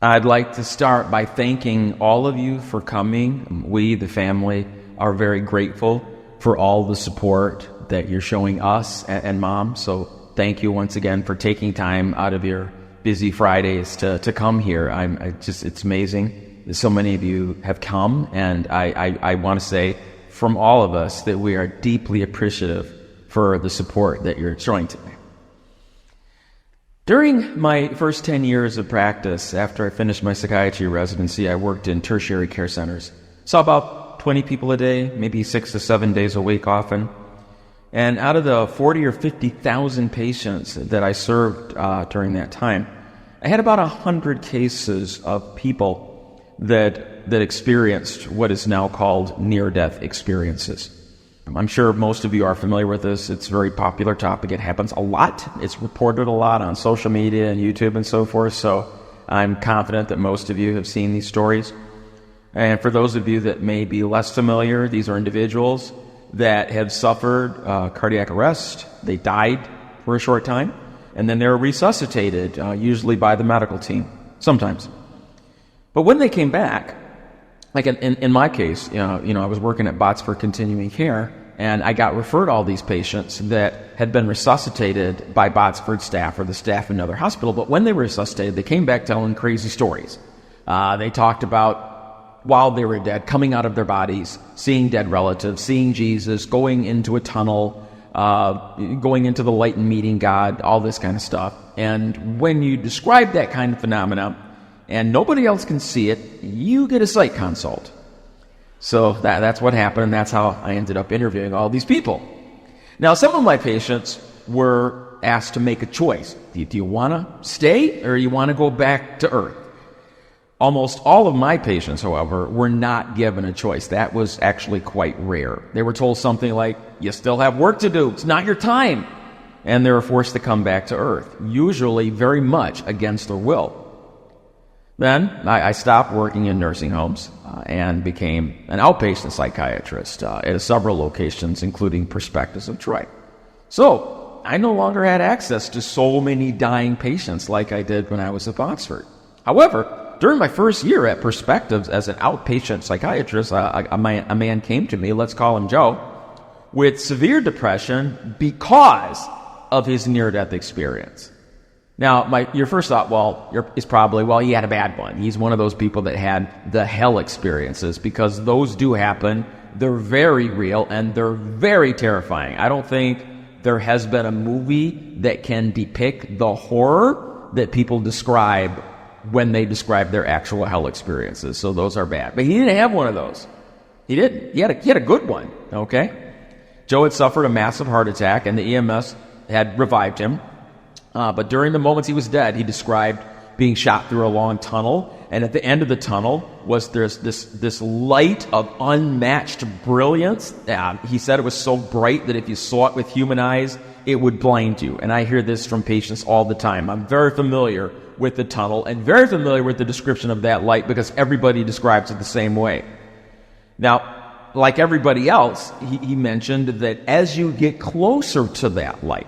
I'd like to start by thanking all of you for coming. We, the family, are very grateful for all the support that you're showing us and Mom. So thank you once again for taking time out of your busy Fridays to come here. It's amazing that so many of you have come, and I want to say from all of us that we are deeply appreciative for the support that you're showing today. During my first 10 years of practice, after I finished my psychiatry residency, I worked in tertiary care centers. Saw about 20 people a day, maybe 6 to 7 days a week often. And out of the 40 or 50,000 patients that I served during that time, I had about 100 cases of people that experienced what is now called near-death experiences. I'm sure most of you are familiar with this. It's a very popular topic. It happens a lot. It's reported a lot on social media and YouTube and so forth, so I'm confident that most of you have seen these stories. And for those of you that may be less familiar, these are individuals that have suffered cardiac arrest. They died for a short time, and then they're resuscitated, usually by the medical team, sometimes. But when they came back, like in my case, I was working at Botsford Continuing Care, and I got referred all these patients that had been resuscitated by Botsford staff or the staff in another hospital. But when they were resuscitated, they came back telling crazy stories. They talked about, while they were dead, coming out of their bodies, seeing dead relatives, seeing Jesus, going into a tunnel, going into the light and meeting God, all this kind of stuff. And when you describe that kind of phenomena, and nobody else can see it, you get a psych consult. So that's what happened, and that's how I ended up interviewing all these people. Now, some of my patients were asked to make a choice. Do you want to stay, or you want to go back to Earth? Almost all of my patients, however, were not given a choice. That was actually quite rare. They were told something like, you still have work to do, it's not your time. And they were forced to come back to Earth, usually very much against their will. Then I stopped working in nursing homes and became an outpatient psychiatrist at several locations, including Perspectives of Troy. So I no longer had access to so many dying patients like I did when I was at Botsford. However, during my first year at Perspectives as an outpatient psychiatrist, a man came to me, let's call him Joe, with severe depression because of his near-death experience. Now, your first thought, is probably, he had a bad one. He's one of those people that had the hell experiences, because those do happen. They're very real, and they're very terrifying. I don't think there has been a movie that can depict the horror that people describe when they describe their actual hell experiences. So those are bad. But he didn't have one of those. He didn't. He had a good one, okay? Joe had suffered a massive heart attack, and the EMS had revived him. But during the moments he was dead, he described being shot through a long tunnel, and at the end of the tunnel was this light of unmatched brilliance. He said it was so bright that if you saw it with human eyes, it would blind you. And I hear this from patients all the time. I'm very familiar with the tunnel and very familiar with the description of that light, because everybody describes it the same way. Now, like everybody else, he mentioned that as you get closer to that light,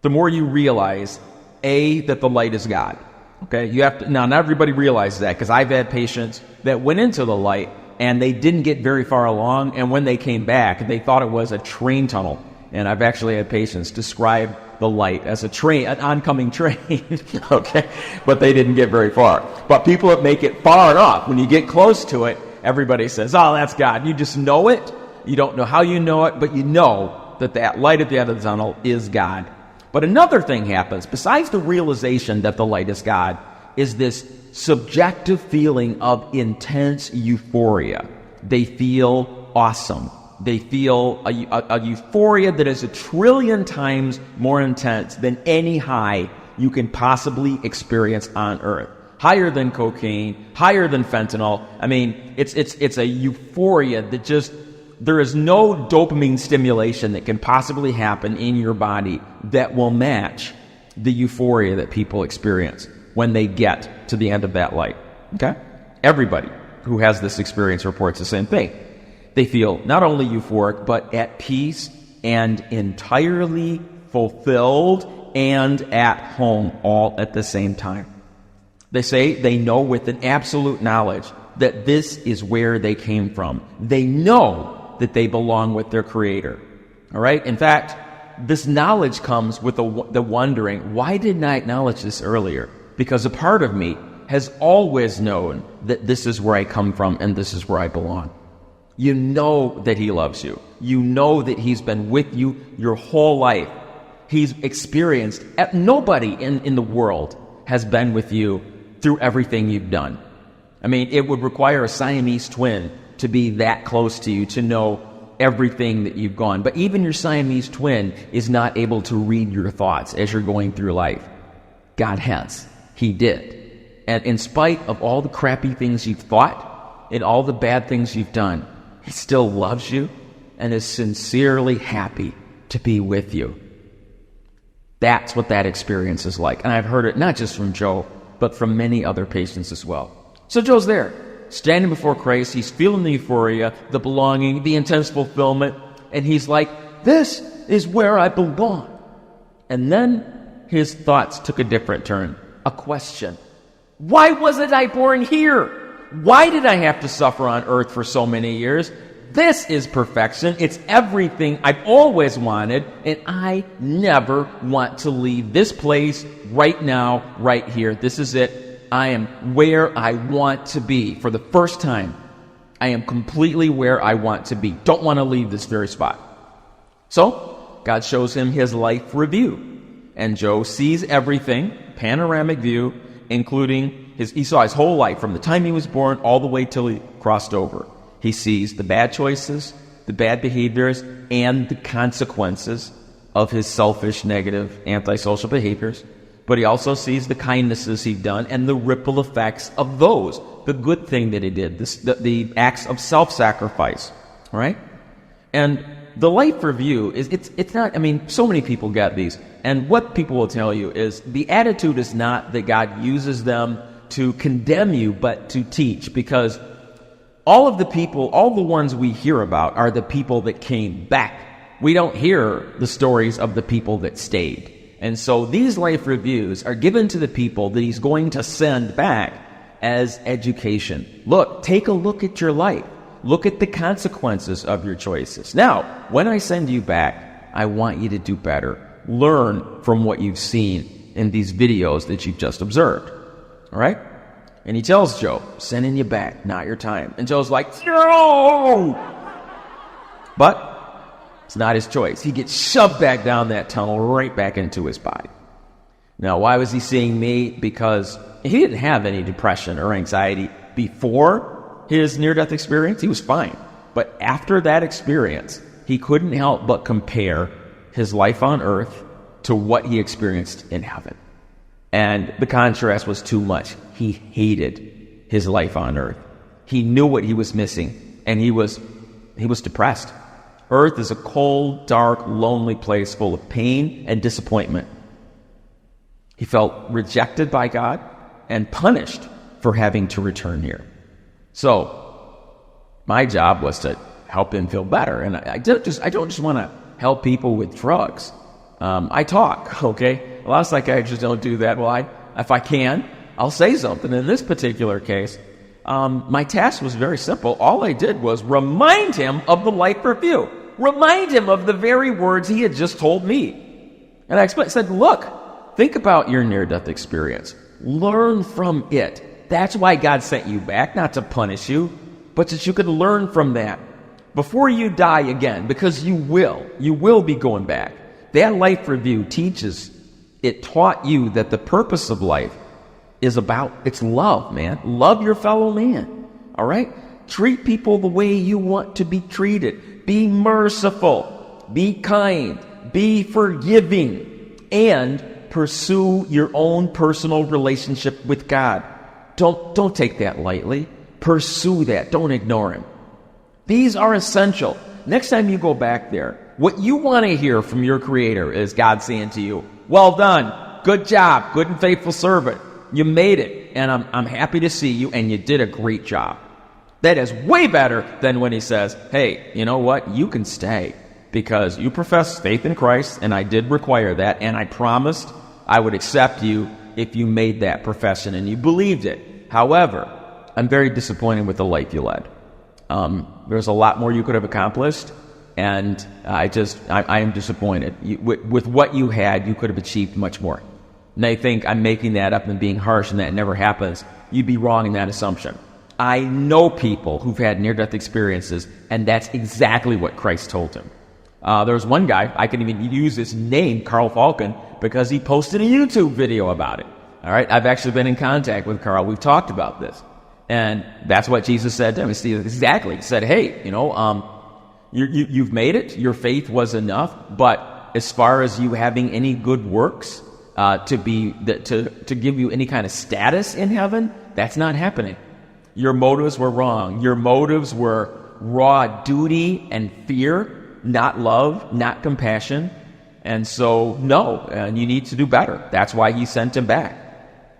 the more you realize, that the light is God. Okay, you have to. Now, not everybody realizes that, because I've had patients that went into the light and they didn't get very far along, and when they came back, they thought it was a train tunnel. And I've actually had patients describe the light as a train, an oncoming train. Okay, but they didn't get very far. But people that make it far enough, when you get close to it, everybody says, "Oh, that's God." You just know it. You don't know how you know it, but you know that light at the end of the tunnel is God. But another thing happens, besides the realization that the light is God, is this subjective feeling of intense euphoria. They feel awesome. They feel a euphoria that is 1 trillion times more intense than any high you can possibly experience on Earth. Higher than cocaine, higher than fentanyl. I mean, it's a euphoria that just... There is no dopamine stimulation that can possibly happen in your body that will match the euphoria that people experience when they get to the end of that light. Okay? Everybody who has this experience reports the same thing. They feel not only euphoric, but at peace and entirely fulfilled and at home all at the same time. They say they know with an absolute knowledge that this is where they came from. They know that they belong with their Creator. All right? In fact, this knowledge comes with the wondering, why didn't I acknowledge this earlier? Because a part of me has always known that this is where I come from and this is where I belong. You know that He loves you. You know that He's been with you your whole life. He's experienced, nobody in the world has been with you through everything you've done. I mean, it would require a Siamese twin to be that close to you, to know everything that you've gone. But even your Siamese twin is not able to read your thoughts as you're going through life. God has. He did. And in spite of all the crappy things you've thought and all the bad things you've done, He still loves you and is sincerely happy to be with you. That's what that experience is like. And I've heard it not just from Joe, but from many other patients as well. So Joe's there, standing before Christ. He's feeling the euphoria, the belonging, the intense fulfillment. And he's like, this is where I belong. And then his thoughts took a different turn. A question. Why wasn't I born here? Why did I have to suffer on earth for so many years? This is perfection. It's everything I've always wanted, and I never want to leave this place right now, right here. This is it. I am where I want to be. For the first time, I am completely where I want to be. Don't want to leave this very spot. So, God shows him his life review, and Joe sees everything, panoramic view, including he saw his whole life from the time he was born all the way till he crossed over. He sees the bad choices, the bad behaviors, and the consequences of his selfish, negative, antisocial behaviors. But he also sees the kindnesses he'd done and the ripple effects of those, the good thing that he did, the acts of self-sacrifice, right? And the life review it's not, I mean, so many people get these. And what people will tell you is the attitude is not that God uses them to condemn you, but to teach. Because all of the people, all the ones we hear about are the people that came back. We don't hear the stories of the people that stayed. And so these life reviews are given to the people that he's going to send back as education. Look, take a look at your life. Look at the consequences of your choices. Now, when I send you back, I want you to do better. Learn from what you've seen in these videos that you've just observed. All right? And he tells Joe, sending you back, not your time. And Joe's like, no! But it's not his choice. He gets shoved back down that tunnel, right back into his body. Now, why was he seeing me? Because he didn't have any depression or anxiety before his near-death experience. He was fine. But after that experience, he couldn't help but compare his life on earth to what he experienced in heaven. And the contrast was too much. He hated his life on earth. He knew what he was missing, and he was depressed. Earth is a cold, dark, lonely place full of pain and disappointment. He felt rejected by God and punished for having to return here. So, my job was to help him feel better. And I don't just want to help people with drugs. I talk, okay? A lot of psychiatrists don't do that. Well, if I can, I'll say something. In this particular case, my task was very simple. All I did was remind him of the life review. Remind him of the very words he had just told me. And I said, look, think about your near-death experience. Learn from it. That's why God sent you back, not to punish you, but that you could learn from that before you die again, because you will be going back. That life review it taught you that the purpose of life is it's love, man. Love your fellow man, all right? Treat people the way you want to be treated. Be merciful, be kind, be forgiving, and pursue your own personal relationship with God. Don't take that lightly. Pursue that. Don't ignore him. These are essential. Next time you go back there, what you want to hear from your Creator is God saying to you, well done, good job, good and faithful servant. You made it, and I'm happy to see you, and you did a great job. That is way better than when he says, hey, you know what? You can stay because you profess faith in Christ, and I did require that, and I promised I would accept you if you made that profession and you believed it. However, I'm very disappointed with the life you led. There's a lot more you could have accomplished, and I am disappointed. With what you had, you could have achieved much more. And I think I'm making that up and being harsh and that never happens. You'd be wrong in that assumption. I know people who've had near-death experiences, and that's exactly what Christ told him. There was one guy, I can even use his name, Carl Falcon, because he posted a YouTube video about it. All right, I've actually been in contact with Carl. We've talked about this. And that's what Jesus said to him. Exactly. He said, hey, you've made it. Your faith was enough. But as far as you having any good works to give you any kind of status in heaven, that's not happening. Your motives were wrong. Your motives were raw duty and fear, not love, not compassion. And so, no, and you need to do better. That's why he sent him back.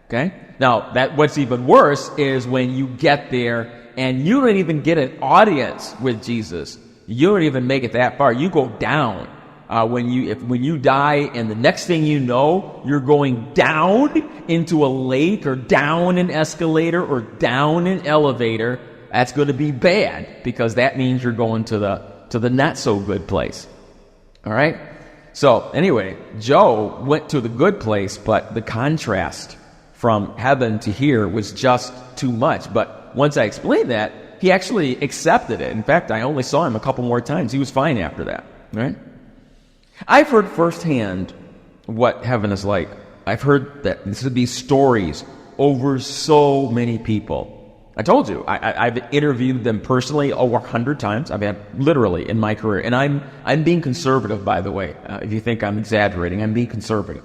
Okay? Now, what's even worse is when you get there and you don't even get an audience with Jesus. You don't even make it that far. You go down. When you die, and the next thing you know, you're going down into a lake or down an escalator or down an elevator. That's going to be bad, because that means you're going to the not so good place. All right? So anyway, Joe went to the good place, but the contrast from heaven to here was just too much. But once I explained that, he actually accepted it. In fact, I only saw him a couple more times. He was fine after that. Right? I've heard firsthand what heaven is like. I've heard that this would be stories over so many people. I told you, I've interviewed them personally over 100 times. I've had literally in my career. And I'm being conservative, by the way. If you think I'm exaggerating, I'm being conservative.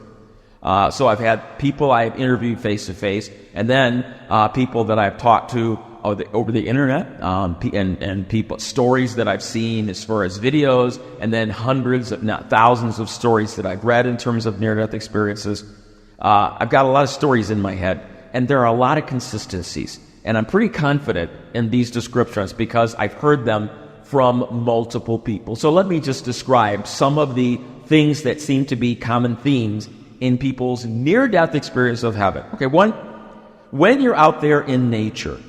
So I've had people I've interviewed face-to-face, and then people that I've talked to over the internet, and people, stories that I've seen as far as videos, and then hundreds, if not thousands, of stories that I've read in terms of near-death experiences. I've got a lot of stories in my head, and there are a lot of consistencies. And I'm pretty confident in these descriptions because I've heard them from multiple people. So let me just describe some of the things that seem to be common themes in people's near-death experience of heaven. Okay, one, when you're out there in nature,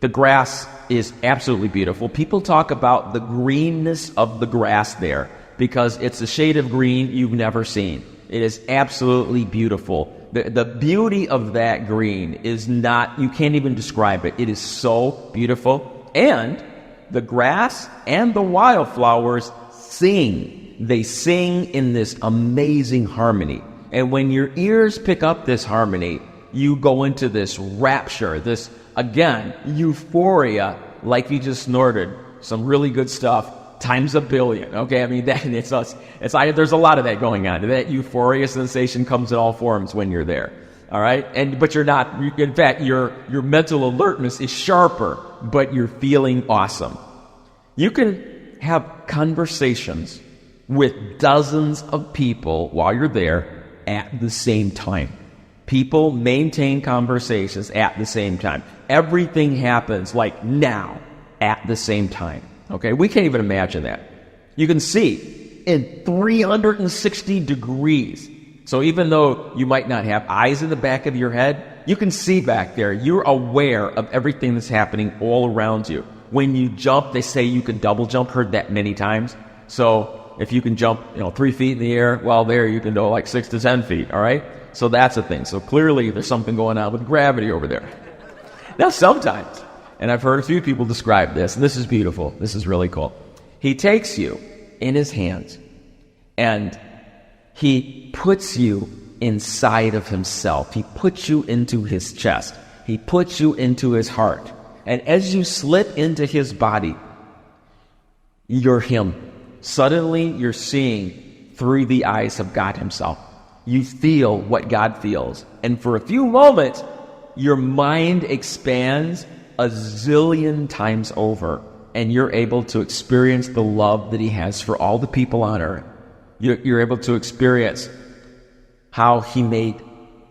the grass is absolutely beautiful. People talk about the greenness of the grass there because it's a shade of green you've never seen. It is absolutely beautiful. The beauty of that green is not, you can't even describe it. It is so beautiful. And the grass and the wildflowers sing. They sing in this amazing harmony. And when your ears pick up this harmony, you go into this rapture, this, again, euphoria, like you just snorted some really good stuff times a billion. Okay, I mean, there's a lot of that going on. That euphoria sensation comes in all forms when you're there. All right, but you're not. In fact, your mental alertness is sharper, but you're feeling awesome. You can have conversations with dozens of people while you're there at the same time. People maintain conversations at the same time. Everything happens like now at the same time. Okay, we can't even imagine that. You can see in 360 degrees. So even though you might not have eyes in the back of your head, you can see back there. You're aware of everything that's happening all around you. When you jump, they say you can double jump. Heard that many times. So if you can jump, 3 feet in the air, well, there you can go like 6 to 10 feet. All right. So that's a thing. So clearly there's something going on with gravity over there. Now sometimes, and I've heard a few people describe this, and this is beautiful. This is really cool. He takes you in his hands, and he puts you inside of himself. He puts you into his chest. He puts you into his heart. And as you slip into his body, you're him. Suddenly, you're seeing through the eyes of God himself. You feel what God feels. And for a few moments, your mind expands a zillion times over, and you're able to experience the love that he has for all the people on earth. You're able to experience how he made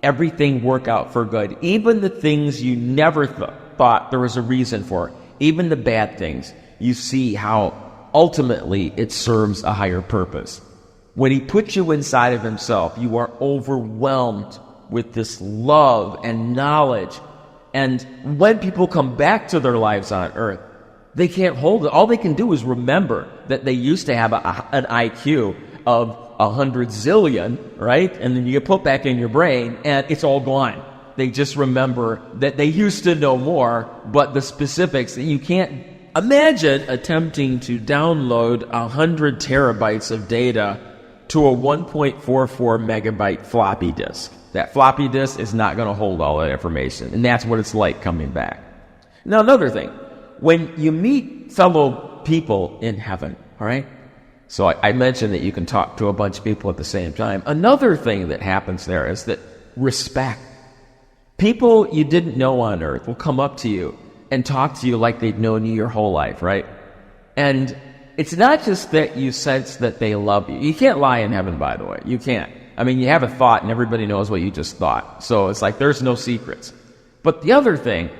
everything work out for good. Even the things you never thought there was a reason for, even the bad things, you see how ultimately it serves a higher purpose. When he puts you inside of himself, you are overwhelmed with this love and knowledge. And when people come back to their lives on earth, they can't hold it. All they can do is remember that they used to have an IQ of 100 zillion, right? And then you get put back in your brain, and it's all gone. They just remember that they used to know more, but the specifics, you can't imagine attempting to download 100 terabytes of data to a 1.44 megabyte floppy disk. That floppy disk is not going to hold all that information, and that's what it's like coming back. Now, another thing, when you meet fellow people in heaven, all right? So I mentioned that you can talk to a bunch of people at the same time. Another thing that happens there is that respect. People you didn't know on earth will come up to you and talk to you like they've known you your whole life, right? And it's not just that you sense that they love you. You can't lie in heaven, by the way. You can't. I mean, you have a thought and everybody knows what you just thought. So it's like there's no secrets. But the other thing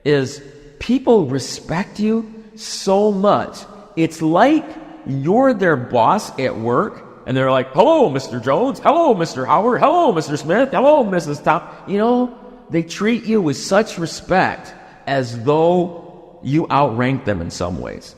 is people respect you so much. It's like you're their boss at work and they're like, hello, Mr. Jones. Hello, Mr. Howard. Hello, Mr. Smith. Hello, Mrs. Tom. You know, they treat you with such respect as though you outrank them in some ways.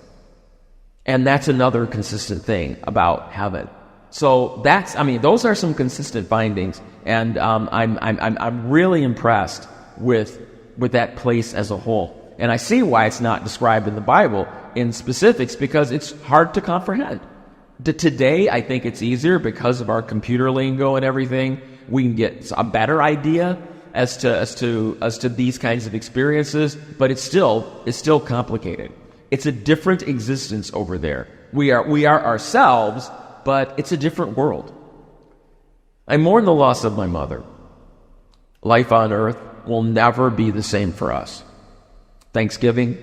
And that's another consistent thing about heaven. So those are some consistent findings, and I'm really impressed with that place as a whole. And I see why it's not described in the Bible in specifics, because it's hard to comprehend. Today, I think it's easier because of our computer lingo and everything. We can get a better idea as to these kinds of experiences, but it's still complicated. It's a different existence over there. We are ourselves, but it's a different world. I mourn the loss of my mother. Life on earth will never be the same for us. Thanksgiving,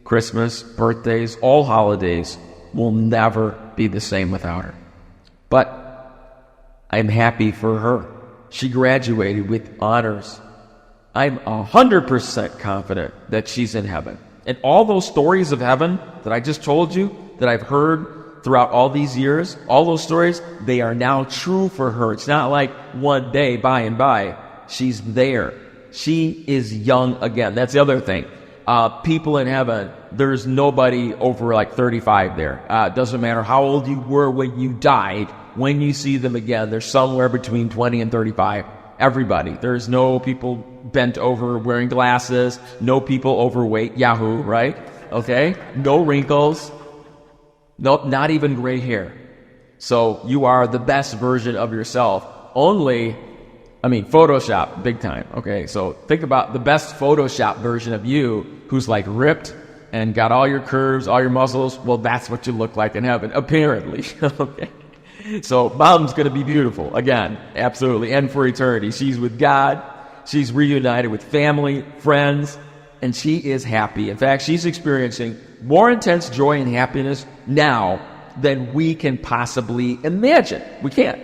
Christmas, birthdays, all holidays will never be the same without her. But I'm happy for her. She graduated with honors. I'm 100% confident that she's in heaven. And all those stories of heaven that I just told you, that I've heard throughout all these years, all those stories, they are now true for her. It's not like one day, by and by, she's there. She is young again. That's the other thing. People in heaven, there's nobody over like 35 there. Doesn't matter how old you were when you died, when you see them again, they're somewhere between 20 and 35. Everybody. There's no people bent over wearing glasses, no people overweight, yahoo, right? Okay? No wrinkles, no, not even gray hair. So you are the best version of yourself. Photoshop, big time. Okay, so think about the best Photoshop version of you who's like ripped and got all your curves, all your muscles. Well, that's what you look like in heaven, apparently. Okay. So mom's going to be beautiful, again, absolutely, and for eternity. She's with God, she's reunited with family, friends, and she is happy. In fact, she's experiencing more intense joy and happiness now than we can possibly imagine. We can't.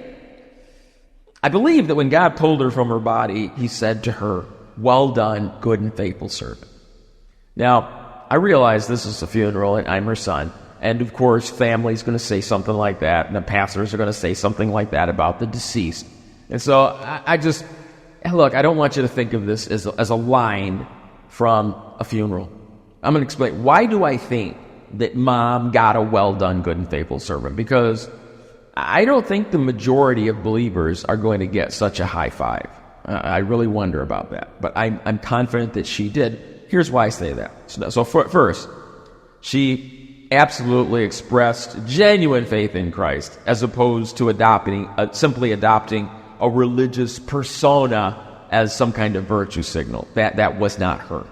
I believe that when God pulled her from her body, he said to her, well done, good and faithful servant. Now, I realize this is a funeral and I'm her son. And of course, family's going to say something like that, and the pastors are going to say something like that about the deceased. And so I don't want you to think of this as a line from a funeral. I'm going to explain. Why do I think that mom got a well done, good and faithful servant? Because I don't think the majority of believers are going to get such a high five. I really wonder about that. But I'm confident that she did. Here's why I say that. So first, she absolutely expressed genuine faith in Christ, as opposed to simply adopting a religious persona as some kind of virtue signal. That was not her.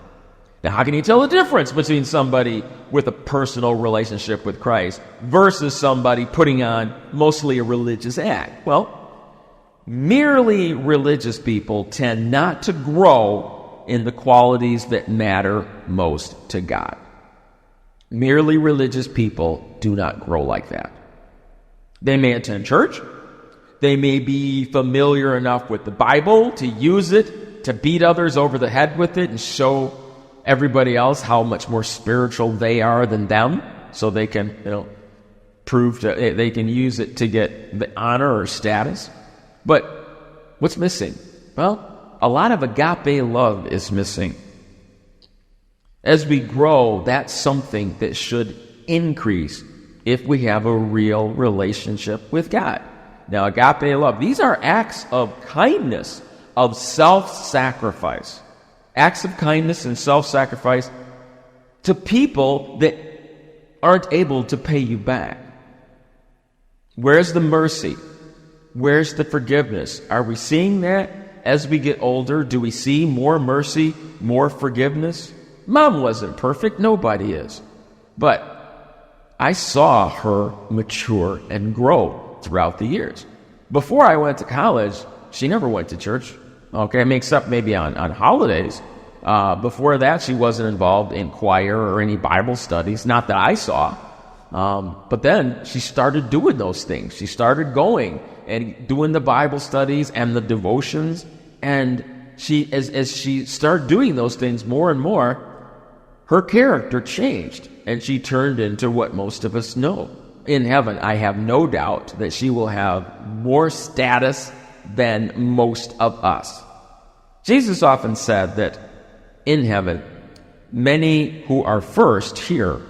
Now, how can you tell the difference between somebody with a personal relationship with Christ versus somebody putting on mostly a religious act? Well, merely religious people tend not to grow in the qualities that matter most to God. Merely religious people do not grow like that. They may attend church. They may be familiar enough with the Bible to use it, to beat others over the head with it and show everybody else how much more spiritual they are than them, so they can, they can use it to get the honor or status. But what's missing Well, a lot of agape love is missing. As we grow, that's something that should increase if we have a real relationship with God. Now, agape love, these are acts of kindness, of self-sacrifice. Acts of kindness and self-sacrifice to people that aren't able to pay you back. Where's the mercy? Where's the forgiveness? Are we seeing that as we get older? Do we see more mercy, more forgiveness? Mom wasn't perfect. Nobody is. But I saw her mature and grow throughout the years. Before I went to college, she never went to church. Okay, except maybe on holidays. Before that, she wasn't involved in choir or any Bible studies, not that I saw. But then she started doing those things. She started going and doing the Bible studies and the devotions. And she, as she started doing those things more and more, her character changed, and she turned into what most of us know. In heaven, I have no doubt that she will have more status than most of us. Jesus often said that in heaven, many who are first here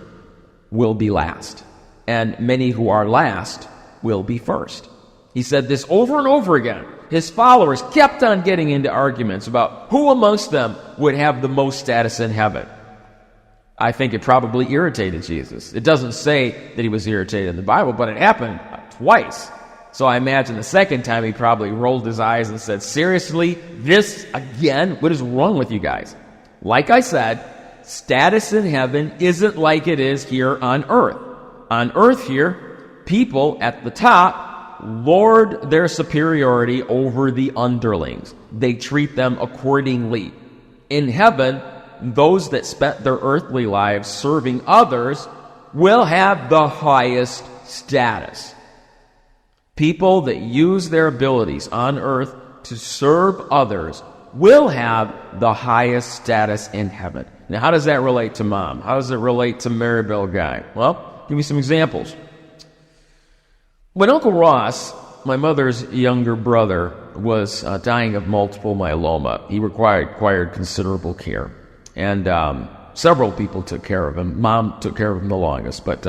will be last, and many who are last will be first. He said this over and over again. His followers kept on getting into arguments about who amongst them would have the most status in heaven. I think it probably irritated Jesus. It doesn't say that he was irritated in the Bible, but it happened twice. So I imagine the second time he probably rolled his eyes and said, seriously, this again? What is wrong with you guys? Like I said, status in heaven isn't like it is here on earth. On earth here, people at the top lord their superiority over the underlings. They treat them accordingly. In heaven, those that spent their earthly lives serving others will have the highest status. People that use their abilities on earth to serve others will have the highest status in heaven. Now, how does that relate to Mom? How does it relate to Marybelle Guy? Well, give me some examples. When Uncle Ross, my mother's younger brother, was dying of multiple myeloma, he required considerable care. And several people took care of him. Mom took care of him the longest. But,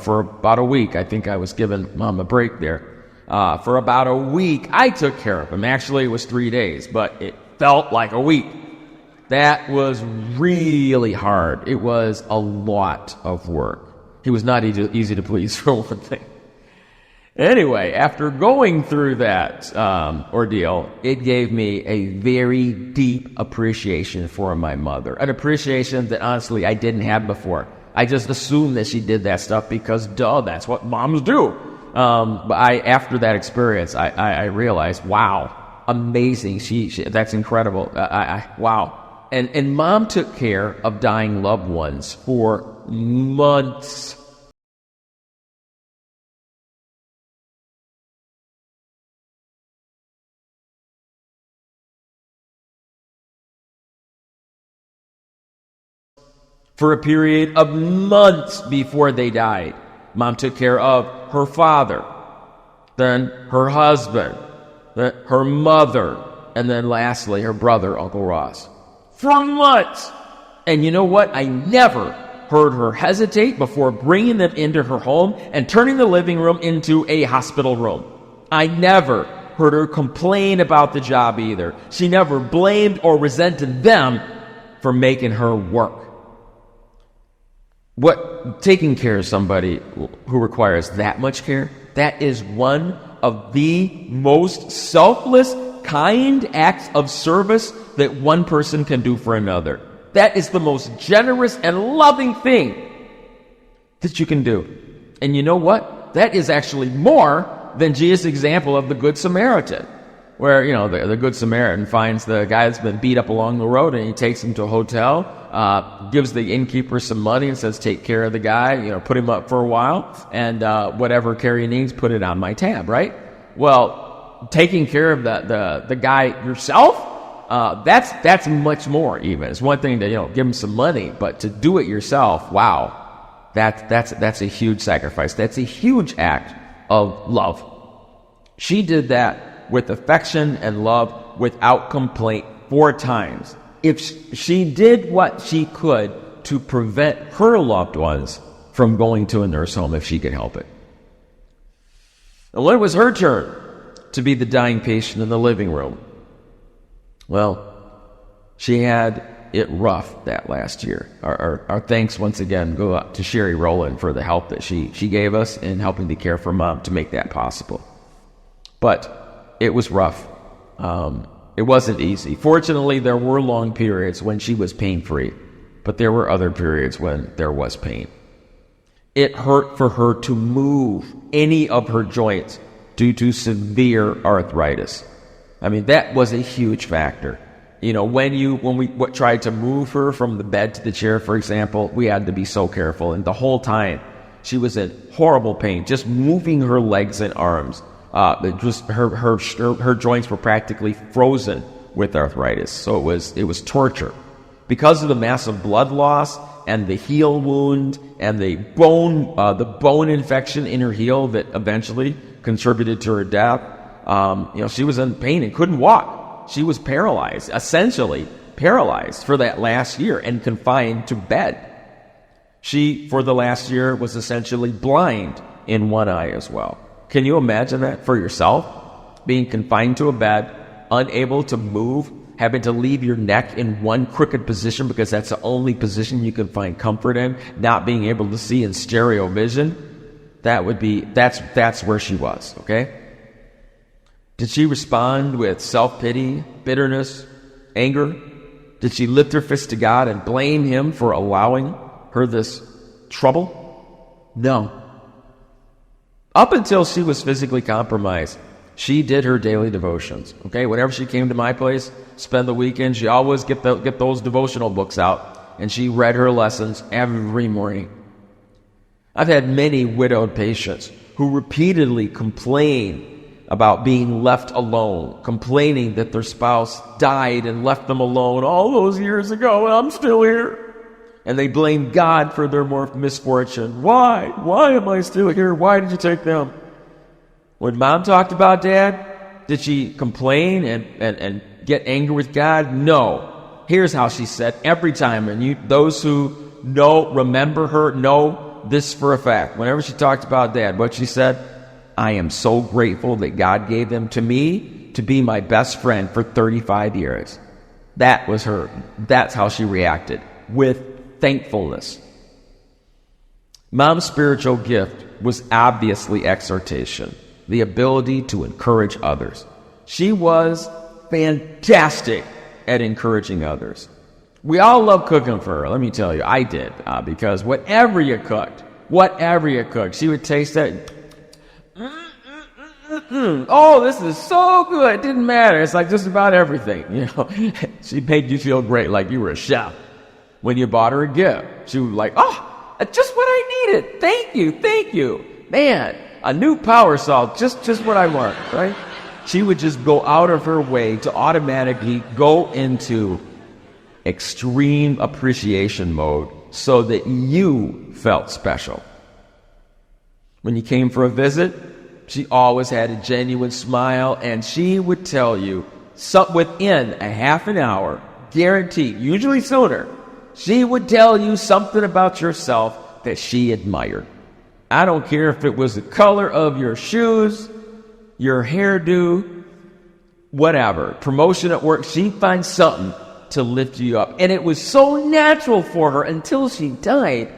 for about a week, I think I was giving Mom a break there. For about a week, I took care of him. Actually, it was 3 days, but it felt like a week. That was really hard. It was a lot of work. He was not easy to please, for one thing. Anyway, after going through that ordeal, it gave me a very deep appreciation for my mother. An appreciation that, honestly, I didn't have before. I just assumed that she did that stuff because, that's what moms do. But after that experience, I realized, wow, amazing. She that's incredible. Wow. And Mom took care of dying loved ones for months. For a period of months before they died. Mom took care of her father, then her husband, then her mother, and then lastly her brother, Uncle Ross. For months! And you know what? I never heard her hesitate before bringing them into her home and turning the living room into a hospital room. I never heard her complain about the job either. She never blamed or resented them for making her work. Taking care of somebody who requires that much care, that is one of the most selfless, kind acts of service that one person can do for another. That is the most generous and loving thing that you can do. And you know what? That is actually more than Jesus' example of the Good Samaritan, where, the Good Samaritan finds the guy that's been beat up along the road and he takes him to a hotel, gives the innkeeper some money and says, take care of the guy, put him up for a while, and whatever care he needs, put it on my tab, right? Well, taking care of the guy yourself, that's much more even. It's one thing to, give him some money, but to do it yourself, wow, that's a huge sacrifice. That's a huge act of love. She did that with affection and love without complaint 4 times. If she did what she could to prevent her loved ones from going to a nurse home if she could help it. And when it was her turn to be the dying patient in the living room, well, she had it rough that last year. Our thanks once again go out to Sherry Rowland for the help that she gave us in helping to care for Mom to make that possible. But it was rough. It wasn't easy. Fortunately, there were long periods when she was pain-free, but there were other periods when there was pain. It hurt for her to move any of her joints due to severe arthritis. I mean, that was a huge factor. You know, when we tried to move her from the bed to the chair, for example, we had to be so careful. And the whole time, she was in horrible pain. Just moving her legs and arms, her joints were practically frozen with arthritis. So it was torture. Because of the massive blood loss and the heel wound and the bone infection in her heel that eventually contributed to her death, she was in pain and couldn't walk. She was paralyzed, essentially paralyzed for that last year and confined to bed. She, for the last year, was essentially blind in one eye as well. Can you imagine that for yourself? Being confined to a bed, unable to move, having to leave your neck in one crooked position because that's the only position you can find comfort in, not being able to see in stereo vision. That's where she was, okay? Did she respond with self-pity, bitterness, anger? Did she lift her fist to God and blame Him for allowing her this trouble? No. Up until she was physically compromised, she did her daily devotions. Okay, whenever she came to my place, spend the weekend, she always get those devotional books out, and she read her lessons every morning. I've had many widowed patients who repeatedly complain about being left alone, complaining that their spouse died and left them alone all those years ago, and I'm still here. And they blame God for their misfortune. Why? Why am I still here? Why did you take them? When Mom talked about Dad, did she complain and get angry with God? No. Here's how she said every time, and those who remember her know this for a fact. Whenever she talked about Dad, what she said, I am so grateful that God gave them to me to be my best friend for 35 years. That was her. That's how she reacted, with thankfulness. Mom's spiritual gift was obviously exhortation, the ability to encourage others. She was fantastic at encouraging others. We all love cooking for her. Let me tell you, I did, because whatever you cooked, she would taste that. Oh, this is so good. It didn't matter. It's like just about everything. She made you feel great, like you were a chef. When you bought her a gift, she was like, oh, just what I needed. Thank you. Man, a new power saw, just what I want, right? She would just go out of her way to automatically go into extreme appreciation mode so that you felt special. When you came for a visit, she always had a genuine smile, and she would tell you within a half an hour, guaranteed, usually sooner, she would tell you something about yourself that she admired. I don't care if it was the color of your shoes, your hairdo, whatever, promotion at work, she'd find something to lift you up. And it was so natural for her until she died.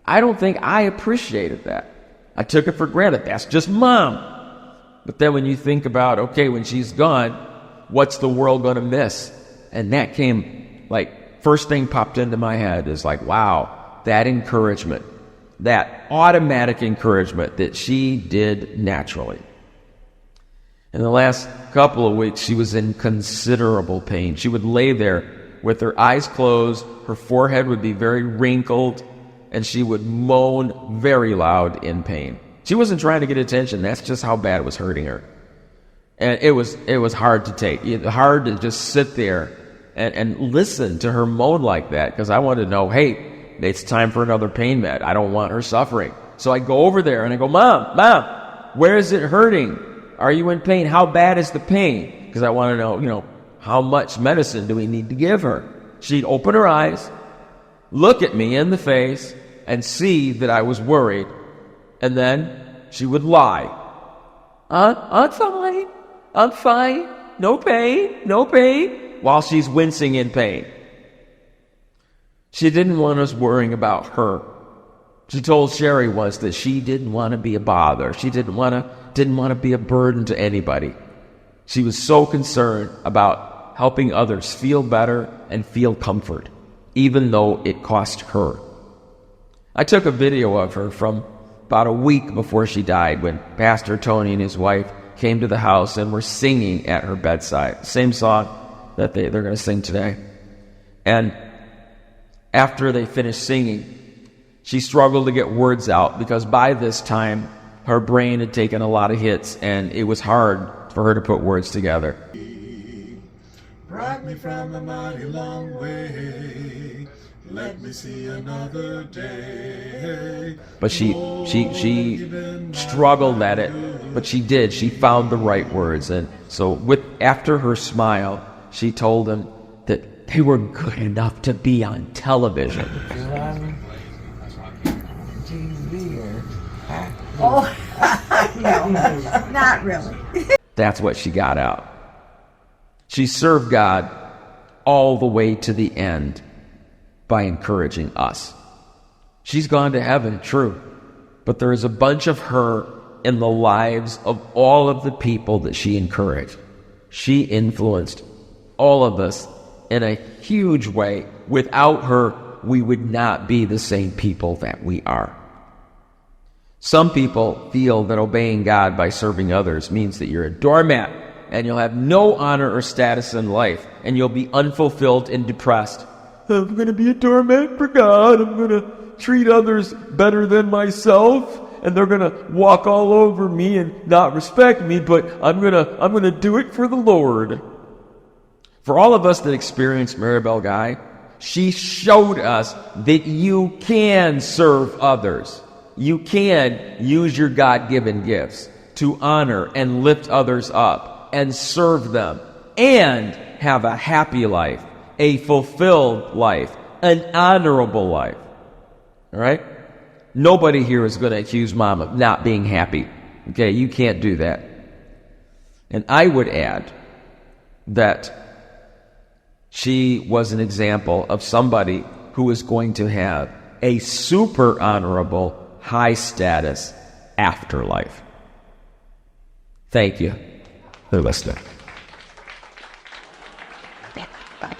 I don't think I appreciated that. I took it for granted. That's just Mom. But then when you think about, okay, when she's gone, what's the world going to miss? And that came, first thing popped into my head is wow, that encouragement, that automatic encouragement that she did naturally. In the last couple of weeks, she was in considerable pain. She would lay there with her eyes closed, her forehead would be very wrinkled, and she would moan very loud in pain. She wasn't trying to get attention. That's just how bad it was hurting her. And it was hard to take. It was hard to just sit there and listen to her moan like that, because I wanted to know, hey, it's time for another pain med. I don't want her suffering. So I go over there and I go, Mom, where is it hurting? Are you in pain? How bad is the pain? Because I want to know, how much medicine do we need to give her? She'd open her eyes, look at me in the face, and see that I was worried. And then she would lie. I'm fine. I'm fine. No pain. No pain. While she's wincing in pain. She didn't want us worrying about her. She told Sherry once that she didn't want to be a bother. She didn't want to be a burden to anybody. She was so concerned about helping others feel better and feel comfort, even though it cost her. I took a video of her from about a week before she died when Pastor Tony and his wife came to the house and were singing at her bedside. Same song that they're going to sing today. And after they finished singing, she struggled to get words out because by this time her brain had taken a lot of hits and it was hard for her to put words together. Brought me from a mighty long way. Let me see another day. But she struggled at it, but she did. She found the right words. And so after her smile, she told them that they were good enough to be on television. Oh, no, not really. That's what she got out. She served God all the way to the end by encouraging us. She's gone to heaven, true, but there is a bunch of her in the lives of all of the people that she encouraged. She influenced all of us in a huge way. Without her, we would not be the same people that we are. Some people feel that obeying God by serving others means that you're a doormat and you'll have no honor or status in life and you'll be unfulfilled and depressed. I'm going to be a doormat for God. I'm going to treat others better than myself and they're going to walk all over me and not respect me, but I'm going to do it for the Lord. For all of us that experienced Marybelle Guy, she showed us that you can serve others. You can use your God-given gifts to honor and lift others up and serve them and have a happy life, a fulfilled life, an honorable life. All right? Nobody here is going to accuse Mom of not being happy. Okay, you can't do that. And I would add that she was an example of somebody who is going to have a super honorable, high status afterlife. Thank you for listening. Bye.